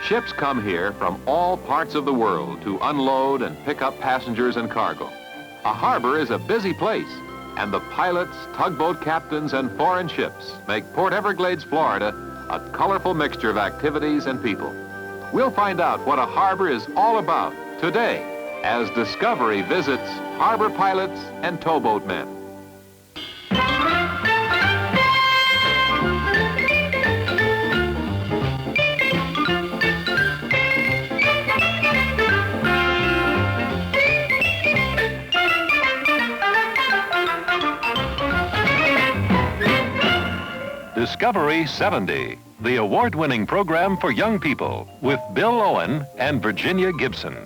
Ships come here from all parts of the world to unload and pick up passengers and cargo. A harbor is a busy place, and the pilots, tugboat captains, and foreign ships make Port Everglades, Florida, a colorful mixture of activities and people. We'll find out what a harbor is all about today as Discovery visits harbor pilots and towboat men. Discovery 70, the award-winning program for young people with Bill Owen and Virginia Gibson.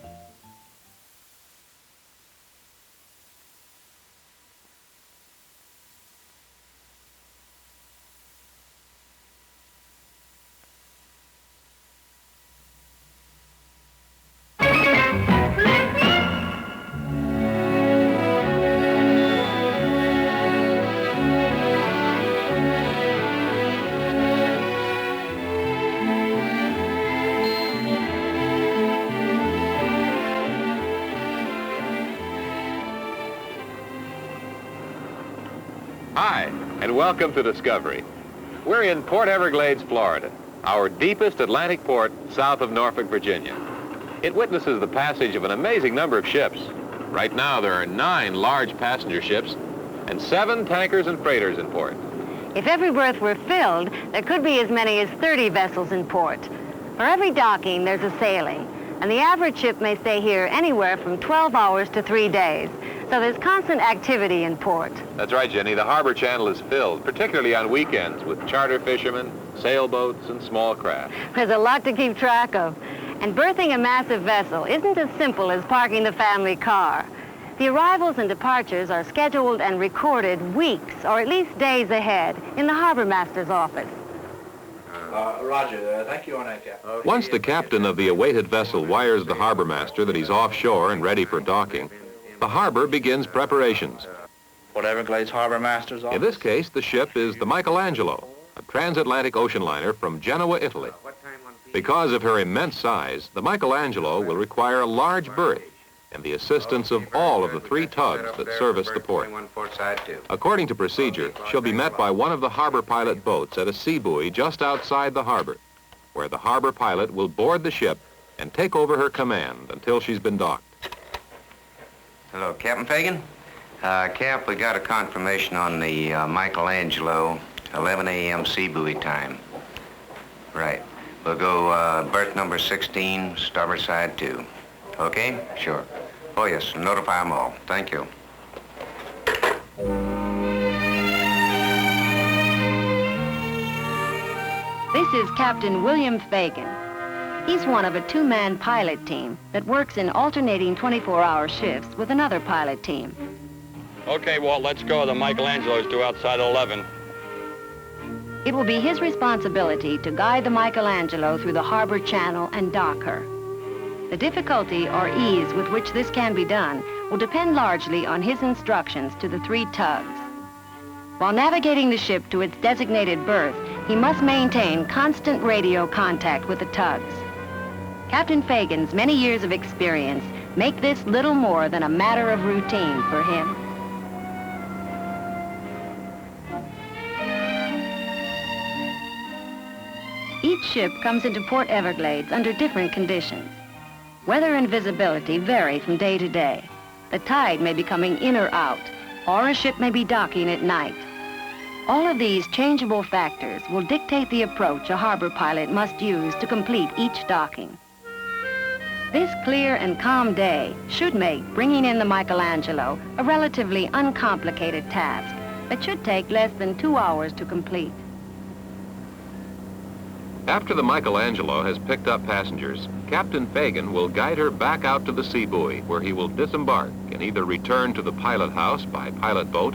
Hi, and welcome to Discovery. We're in Port Everglades, Florida, our deepest Atlantic port south of Norfolk, Virginia. It witnesses the passage of an amazing number of ships. Right now, there are 9 large passenger ships and 7 tankers and freighters in port. If every berth were filled, there could be as many as 30 vessels in port. For every docking, there's a sailing, and the average ship may stay here anywhere from 12 hours to 3 days. So there's constant activity in port. That's right, Jenny. The harbor channel is filled, particularly on weekends, with charter fishermen, sailboats, and small craft. There's a lot to keep track of. And berthing a massive vessel isn't as simple as parking the family car. The arrivals and departures are scheduled and recorded weeks, or at least days ahead, in the harbor master's office. Roger, thank you on that, Captain. Once the captain of the awaited vessel wires the harbor master that he's offshore and ready for docking, the harbor begins preparations. Port Everglades Harbor Master's office. In this case, the ship is the Michelangelo, a transatlantic ocean liner from Genoa, Italy. Because of her immense size, the Michelangelo will require a large berth and the assistance of all of the 3 tugs that service the port. According to procedure, she'll be met by one of the harbor pilot boats at a sea buoy just outside the harbor, where the harbor pilot will board the ship and take over her command until she's been docked. Hello, Captain Fagan? Cap, we got a confirmation on the Michelangelo, 11 a.m. sea buoy time. Right. We'll go berth number 16, starboard side 2. Okay? Sure. Oh, yes, notify them all. Thank you. This is Captain William Fagan. He's one of a 2-man pilot team that works in alternating 24-hour shifts with another pilot team. Okay, Walt, let's go. The Michelangelo's due outside 11. It will be his responsibility to guide the Michelangelo through the harbor channel and dock her. The difficulty or ease with which this can be done will depend largely on his instructions to the 3 tugs. While navigating the ship to its designated berth, he must maintain constant radio contact with the tugs. Captain Fagan's many years of experience make this little more than a matter of routine for him. Each ship comes into Port Everglades under different conditions. Weather and visibility vary from day to day. The tide may be coming in or out, or a ship may be docking at night. All of these changeable factors will dictate the approach a harbor pilot must use to complete each docking. This clear and calm day should make bringing in the Michelangelo a relatively uncomplicated task that should take less than 2 hours to complete. After the Michelangelo has picked up passengers, Captain Fagan will guide her back out to the sea buoy, where he will disembark and either return to the pilot house by pilot boat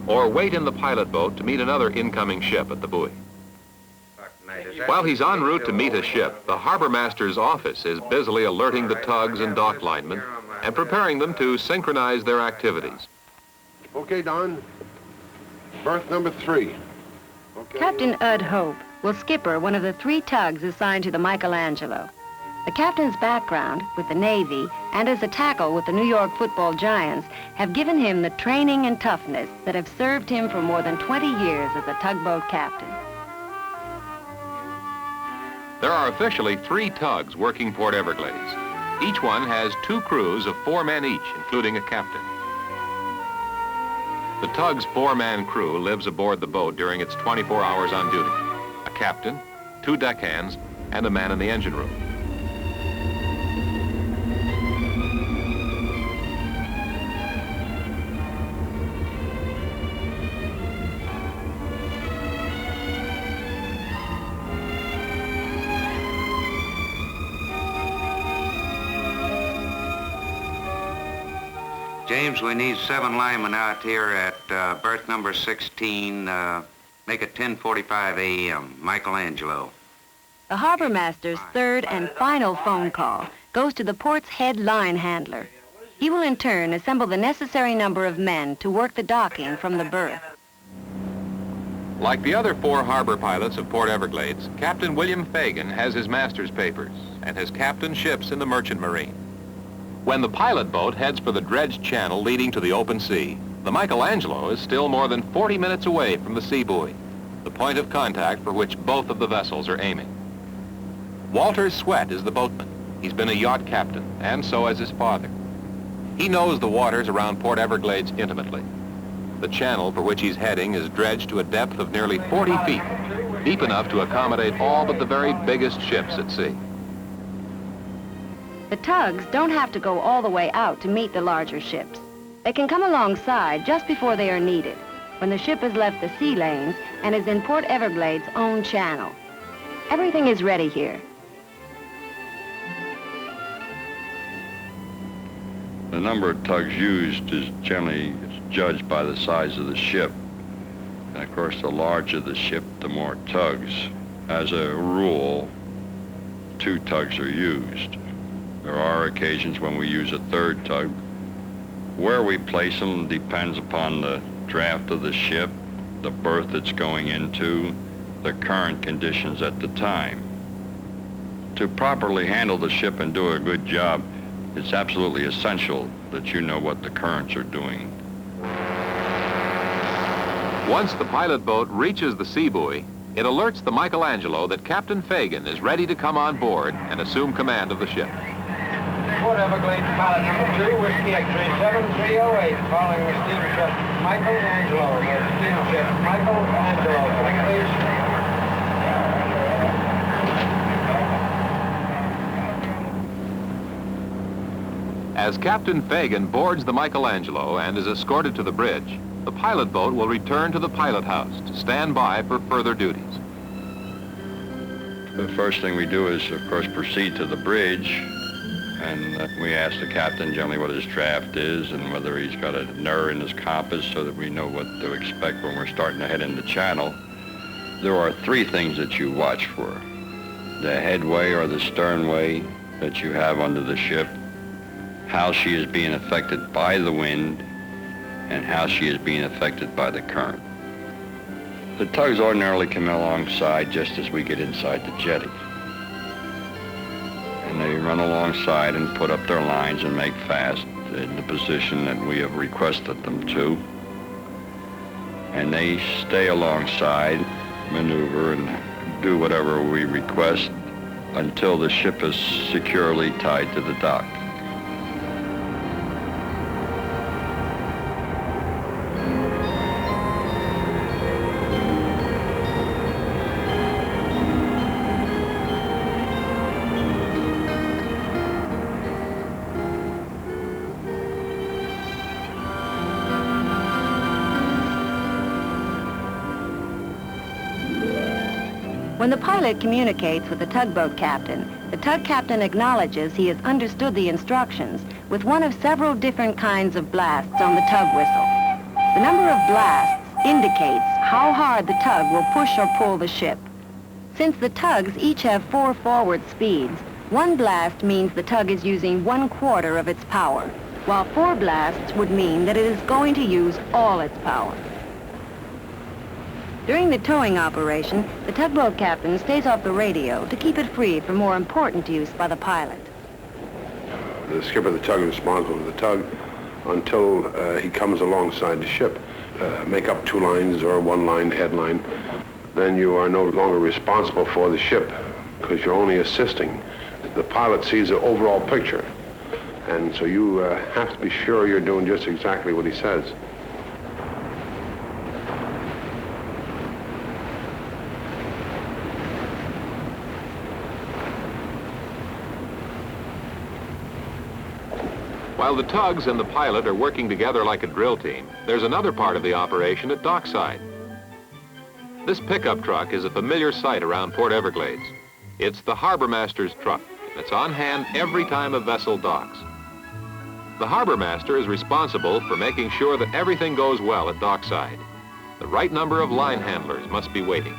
or wait in the pilot boat to meet another incoming ship at the buoy. While he's en route to meet a ship, the harbor master's office is busily alerting the tugs and dock linemen and preparing them to synchronize their activities. Okay, Don. Berth number 3. Okay. Captain Hope will skipper one of the 3 tugs assigned to the Michelangelo. The captain's background with the Navy and as a tackle with the New York football Giants have given him the training and toughness that have served him for more than 20 years as a tugboat captain. There are officially 3 tugs working Port Everglades. Each one has 2 crews of 4 men each, including a captain. The tug's 4-man crew lives aboard the boat during its 24 hours on duty. A captain, 2 deckhands, and a man in the engine room. James, we need 7 linemen out here at berth number 16. Make it 10:45 a.m. Michelangelo. The harbor master's third and final phone call goes to the port's head line handler. He will in turn assemble the necessary number of men to work the docking from the berth. Like the other 4 harbor pilots of Port Everglades, Captain William Fagan has his master's papers and has captained ships in the Merchant Marine. When the pilot boat heads for the dredged channel leading to the open sea, the Michelangelo is still more than 40 minutes away from the sea buoy, the point of contact for which both of the vessels are aiming. Walter Sweat is the boatman. He's been a yacht captain, and so has his father. He knows the waters around Port Everglades intimately. The channel for which he's heading is dredged to a depth of nearly 40 feet, deep enough to accommodate all but the very biggest ships at sea. The tugs don't have to go all the way out to meet the larger ships. They can come alongside just before they are needed, when the ship has left the sea lanes and is in Port Everglades' own channel. Everything is ready here. The number of tugs used is generally judged by the size of the ship. And of course, the larger the ship, the more tugs. As a rule, 2 tugs are used. There are occasions when we use a 3rd tug. Where we place them depends upon the draft of the ship, the berth it's going into, the current conditions at the time. To properly handle the ship and do a good job, it's absolutely essential that you know what the currents are doing. Once the pilot boat reaches the sea buoy, it alerts the Michelangelo that Captain Fagan is ready to come on board and assume command of the ship. Port Everglades pilot number 2, Whiskey X-ray 7308, following the steamship Michelangelo. The steamship Michelangelo, please. As Captain Fagan boards the Michelangelo and is escorted to the bridge, the pilot boat will return to the pilot house to stand by for further duties. The first thing we do is, of course, proceed to the bridge. And we ask the captain generally what his draft is and whether he's got a NUR in his compass so that we know what to expect when we're starting to head into channel. There are 3 things that you watch for. The headway or the sternway that you have under the ship, how she is being affected by the wind, and how she is being affected by the current. The tugs ordinarily come alongside just as we get inside the jetty. And they run alongside and put up their lines and make fast in the position that we have requested them to. And they stay alongside, maneuver, and do whatever we request until the ship is securely tied to the dock. When the pilot communicates with the tugboat captain, the tug captain acknowledges he has understood the instructions with one of several different kinds of blasts on the tug whistle. The number of blasts indicates how hard the tug will push or pull the ship. Since the tugs each have 4 forward speeds, 1 blast means the tug is using 1/4 of its power, while 4 blasts would mean that it is going to use all its power. During the towing operation, the tugboat captain stays off the radio to keep it free for more important use by the pilot. The skipper of the tug is responsible for the tug until he comes alongside the ship. Make up 2 lines or 1 line, headline. Then you are no longer responsible for the ship because you're only assisting. The pilot sees the overall picture. And so you have to be sure you're doing just exactly what he says. While the tugs and the pilot are working together like a drill team, there's another part of the operation at dockside. This pickup truck is a familiar sight around Port Everglades. It's the harbor master's truck. It's on hand every time a vessel docks. The harbor master is responsible for making sure that everything goes well at dockside. The right number of line handlers must be waiting.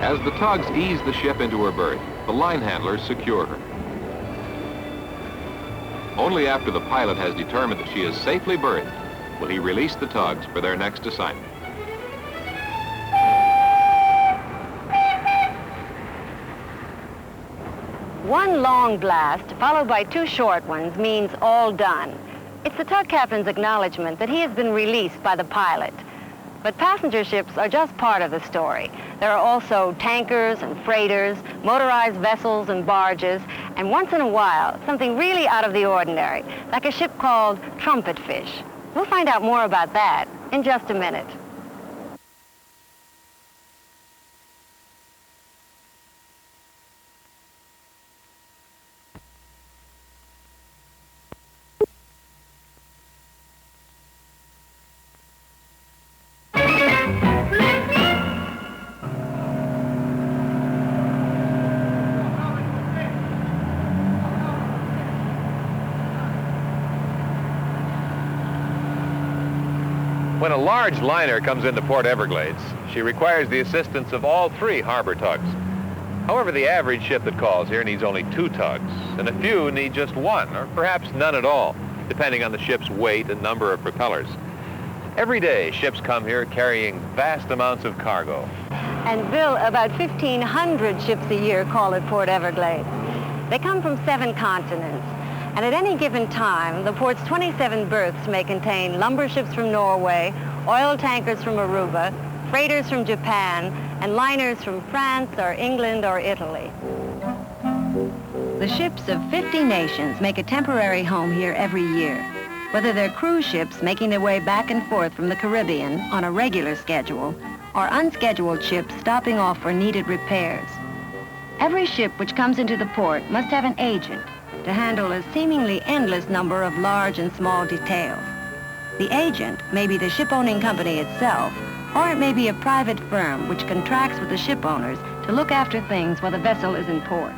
As the tugs ease the ship into her berth, the line handlers secure her. Only after the pilot has determined that she is safely berthed will he release the tugs for their next assignment. One long blast, followed by 2 short ones, means all done. It's the tug captain's acknowledgement that he has been released by the pilot. But passenger ships are just part of the story. There are also tankers and freighters, motorized vessels and barges, and once in a while, something really out of the ordinary, like a ship called Trumpet Fish. We'll find out more about that in just a minute. When a large liner comes into Port Everglades, she requires the assistance of all 3 harbor tugs. However, the average ship that calls here needs only 2 tugs, and a few need just 1, or perhaps none at all, depending on the ship's weight and number of propellers. Every day, ships come here carrying vast amounts of cargo. And Bill, about 1,500 ships a year call at Port Everglades. They come from 7 continents. And at any given time, the port's 27 berths may contain lumber ships from Norway, oil tankers from Aruba, freighters from Japan, and liners from France or England or Italy. The ships of 50 nations make a temporary home here every year, whether they're cruise ships making their way back and forth from the Caribbean on a regular schedule, or unscheduled ships stopping off for needed repairs. Every ship which comes into the port must have an agent to handle a seemingly endless number of large and small details. The agent may be the ship-owning company itself, or it may be a private firm which contracts with the ship owners to look after things while the vessel is in port.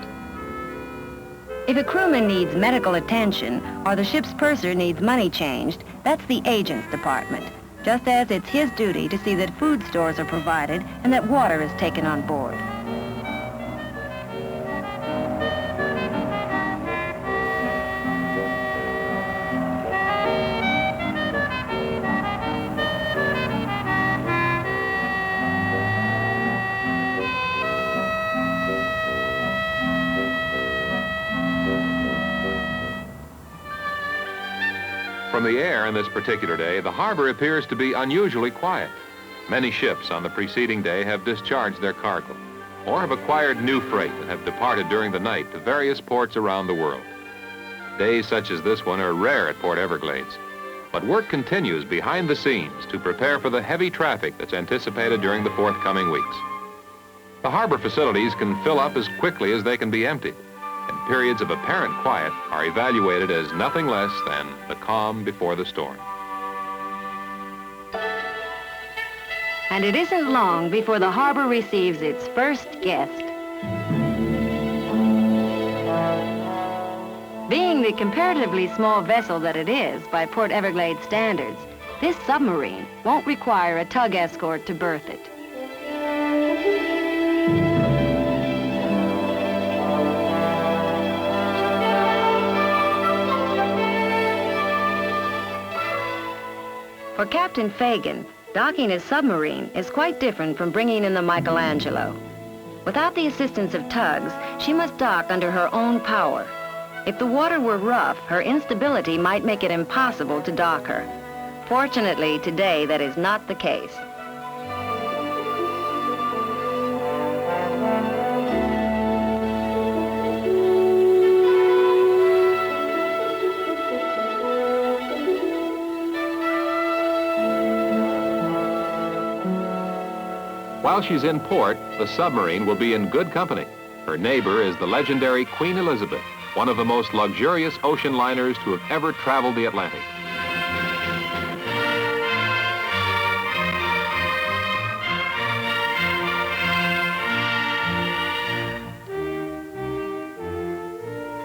If a crewman needs medical attention or the ship's purser needs money changed, that's the agent's department, just as it's his duty to see that food stores are provided and that water is taken on board. From the air on this particular day, the harbor appears to be unusually quiet. Many ships on the preceding day have discharged their cargo or have acquired new freight and have departed during the night to various ports around the world. Days such as this one are rare at Port Everglades, but work continues behind the scenes to prepare for the heavy traffic that's anticipated during the forthcoming weeks. The harbor facilities can fill up as quickly as they can be emptied, and periods of apparent quiet are evaluated as nothing less than the calm before the storm. And it isn't long before the harbor receives its first guest. Being the comparatively small vessel that it is by Port Everglades standards, this submarine won't require a tug escort to berth it. For Captain Fagan, docking a submarine is quite different from bringing in the Michelangelo. Without the assistance of tugs, she must dock under her own power. If the water were rough, her instability might make it impossible to dock her. Fortunately, today that is not the case. While she's in port, the submarine will be in good company. Her neighbor is the legendary Queen Elizabeth, one of the most luxurious ocean liners to have ever traveled the Atlantic.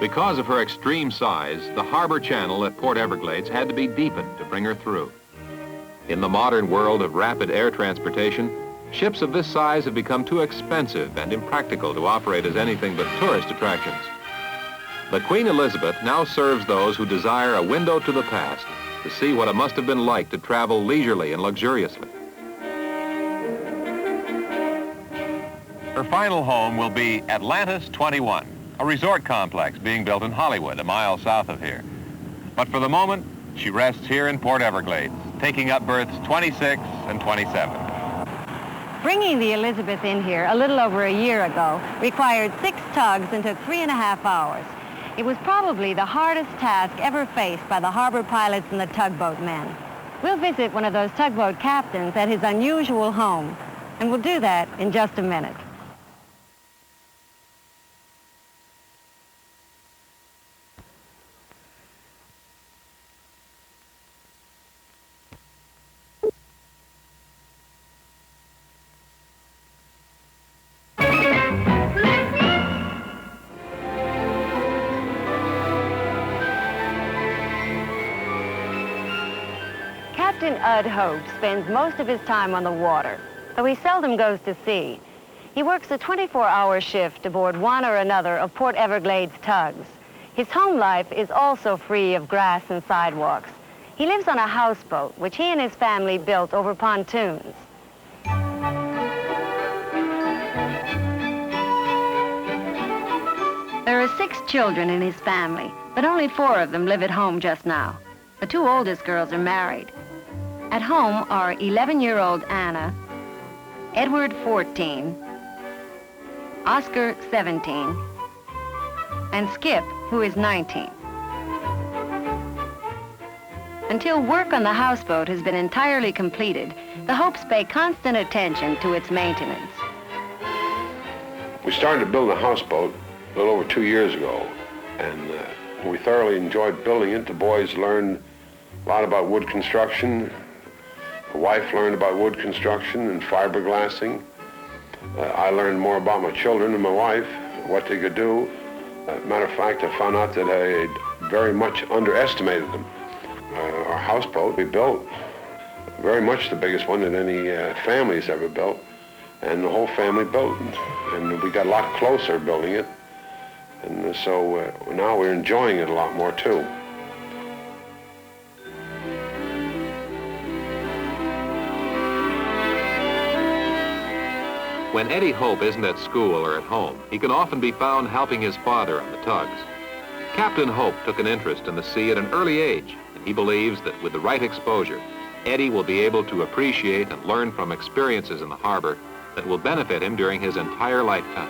Because of her extreme size, the harbor channel at Port Everglades had to be deepened to bring her through. In the modern world of rapid air transportation, ships of this size have become too expensive and impractical to operate as anything but tourist attractions. The Queen Elizabeth now serves those who desire a window to the past to see what it must have been like to travel leisurely and luxuriously. Her final home will be Atlantis 21, a resort complex being built in Hollywood, a mile south of here. But for the moment, she rests here in Port Everglades, taking up berths 26 and 27. Bringing the Elizabeth in here a little over a year ago required 6 tugs and took 3.5 hours. It was probably the hardest task ever faced by the harbor pilots and the tugboat men. We'll visit one of those tugboat captains at his unusual home, and we'll do that in just a minute. Captain Ud Hope spends most of his time on the water, though he seldom goes to sea. He works a 24-hour shift aboard one or another of Port Everglades tugs. His home life is also free of grass and sidewalks. He lives on a houseboat, which he and his family built over pontoons. There are 6 children in his family, but only 4 of them live at home just now. The 2 oldest girls are married. At home are 11-year-old Anna, Edward, 14, Oscar, 17, and Skip, who is 19. Until work on the houseboat has been entirely completed, the Hopes pay constant attention to its maintenance. We started to build a houseboat a little over 2 years ago, and we thoroughly enjoyed building it. The boys learned a lot about wood construction. The wife learned about wood construction and fiberglassing. I learned more about my children and my wife, what they could do. Matter of fact, I found out that I very much underestimated them. Our houseboat we built, very much the biggest one that any family's ever built, and the whole family built it. And we got a lot closer building it, and so now we're enjoying it a lot more too. When Eddie Hope isn't at school or at home, he can often be found helping his father on the tugs. Captain Hope took an interest in the sea at an early age, and he believes that with the right exposure, Eddie will be able to appreciate and learn from experiences in the harbor that will benefit him during his entire lifetime.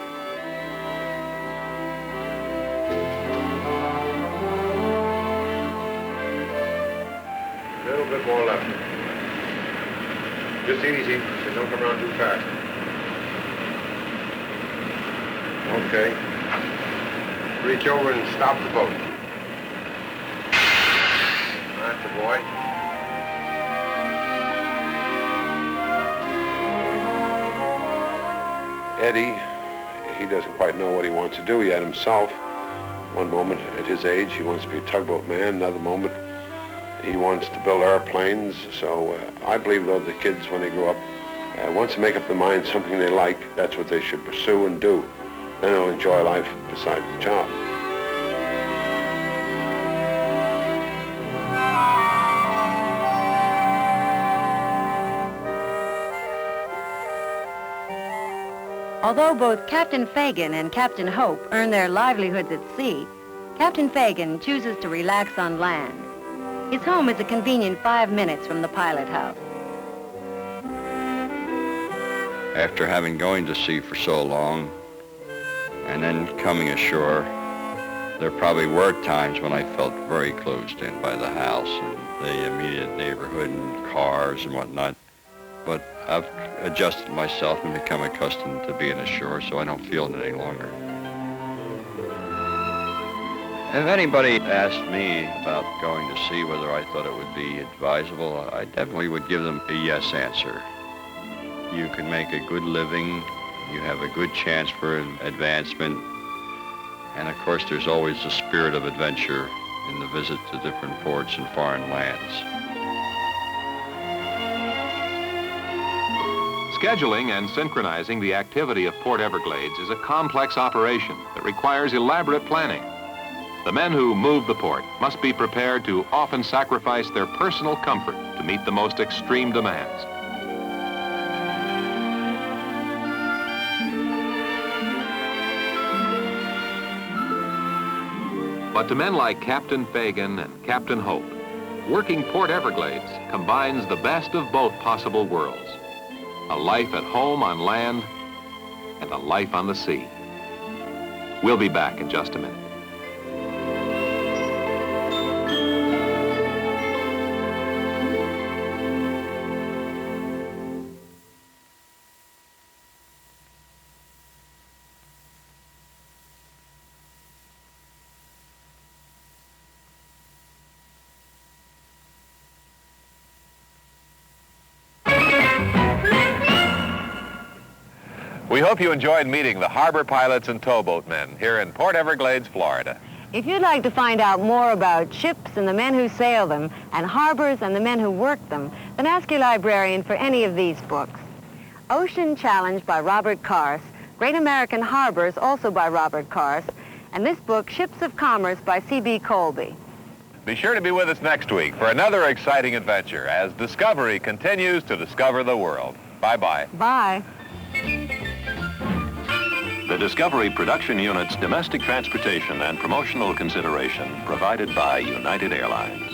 A little bit more left. Just easy, so don't come around too fast. Okay. Reach over and stop the boat. That's the boy. Eddie, he doesn't quite know what he wants to do yet himself. One moment at his age, he wants to be a tugboat man. Another moment, he wants to build airplanes. So I believe, though, the kids, when they grow up, once they make up their mind something they like, that's what they should pursue and do. Then they'll enjoy life besides the job. Although both Captain Fagan and Captain Hope earn their livelihoods at sea, Captain Fagan chooses to relax on land. His home is a convenient 5 minutes from the pilot house. After having going to sea for so long and then coming ashore, there probably were times when I felt very closed in by the house and the immediate neighborhood and cars and whatnot. But I've adjusted myself and become accustomed to being ashore, so I don't feel it any longer. If anybody asked me about going to sea, whether I thought it would be advisable, I definitely would give them a yes answer. You can make a good living, you have a good chance for advancement, and of course there's always the spirit of adventure in the visit to different ports and foreign lands. Scheduling and synchronizing the activity of Port Everglades is a complex operation that requires elaborate planning. The men who move the port must be prepared to often sacrifice their personal comfort to meet the most extreme demands. But to men like Captain Fagan and Captain Hope, working Port Everglades combines the best of both possible worlds. A life at home on land and a life on the sea. We'll be back in just a minute. We hope you enjoyed meeting the harbor pilots and towboat men here in Port Everglades, Florida. If you'd like to find out more about ships and the men who sail them, and harbors and the men who work them, then ask your librarian for any of these books. Ocean Challenge by Robert Carse, Great American Harbors, also by Robert Carse, and this book, Ships of Commerce by C.B. Colby. Be sure to be with us next week for another exciting adventure as Discovery continues to discover the world. Bye-bye. Bye. The Discovery Production Unit's domestic transportation and promotional consideration provided by United Airlines.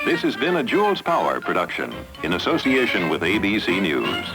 This has been a Jules Power production in association with ABC News.